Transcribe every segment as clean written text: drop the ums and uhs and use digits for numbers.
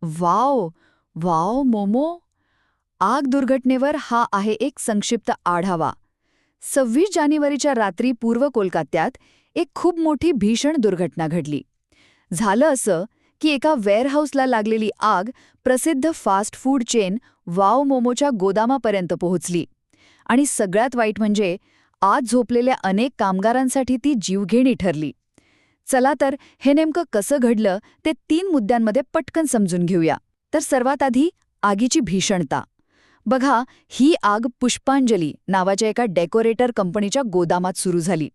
Wow wow momo. आग दुर्घटनेवर हा आहे एक संक्षिप्त आढावा. 26 जानेवारीच्या रात्री पूर्व कोलकात्यात एक खूप मोठी भीषण दुर्घटना घडली. झालं असं की एका वेअरहाऊसला लागलेली आग प्रसिद्ध फास्ट फूड चेन वाव मोमोच्या गोदामापर्यंत पोहोचली. आणि सगळ्यात वाईट म्हणजे आत झोपलेल्या अनेक कामगारांसाठी ती जीवघेणी ठरली. चला तर हे नेमकं कसं घडलं ते 3 मुद्द्यांमध्ये पटकन समजून घेऊया. तर सर्वात आधी आगीची भीषणता. बघा, ही आग पुष्पांजली नावाच्या एका डेकोरेटर कंपनीच्या गोदामात सुरू झाली.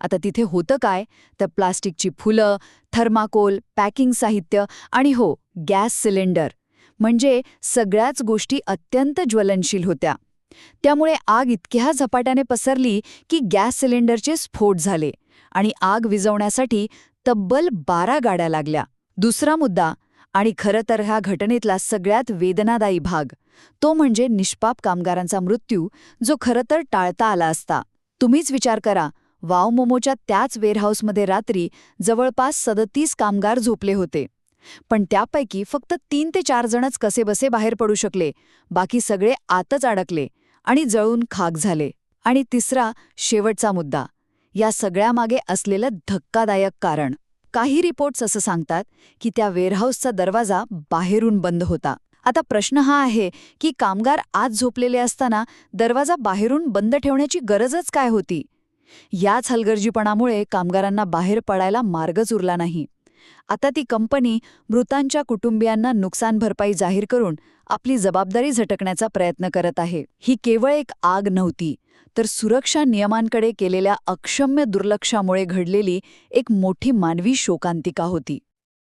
आता तिथे होतं काय तर प्लास्टिकची फुलं, थर्माकोल, पॅकिंग साहित्य आणि हो, गॅस सिलेंडर. म्हणजे सगळ्याच गोष्टी अत्यंत ज्वलनशील होत्या. त्यामुळे आग इतक्या झपाट्याने पसरली की गॅस सिलेंडरचे स्फोट झाले आणि आग विझवण्यासाठी तब्बल 12 गाड्या लागल्या. दुसरा मुद्दा, आणि खरं तर ह्या घटनेतला सगळ्यात वेदनादायी भाग, तो म्हणजे निष्पाप कामगारांचा मृत्यू, जो खरं तर टाळता आला असता. तुम्हीच विचार करा, वाव मोमोच्या त्याच वेअरहाऊसमध्ये रात्री जवळपास 37 कामगार झोपले होते. पण त्यापैकी फक्त 3 ते 4 जणच कसेबसे बाहेर पडू शकले. बाकी सगळे आतच अडकले आणि जळून खाक झाले. आणि तिसरा, शेवटचा मुद्दा, या सगळ्यामागे असलेलं धक्कादायक कारण. काही रिपोर्ट्स असं सांगतात की त्या वेअरहाऊसचा दरवाजा बाहेरून बंद होता. आता प्रश्न हा आहे की कामगार आत झोपलेले असताना दरवाजा बाहेरून बंद ठेवण्याची गरजच काय होती? याच हलगर्जीपणामुळे कामगारांना बाहेर पडायला मार्गच उरला नाही. आता ती कंपनी मृतांच्या कुटुंबियांना नुकसान भरपाई जाहीर करून आपली जबाबदारी झटकण्याचा प्रयत्न करत आहे. ही केवळ एक आग नव्हती, तर सुरक्षा नियमांकडे केलेल्या अक्षम्य दुर्लक्षामुळे घडलेली एक मोठी मानवी शोकांतिका होती.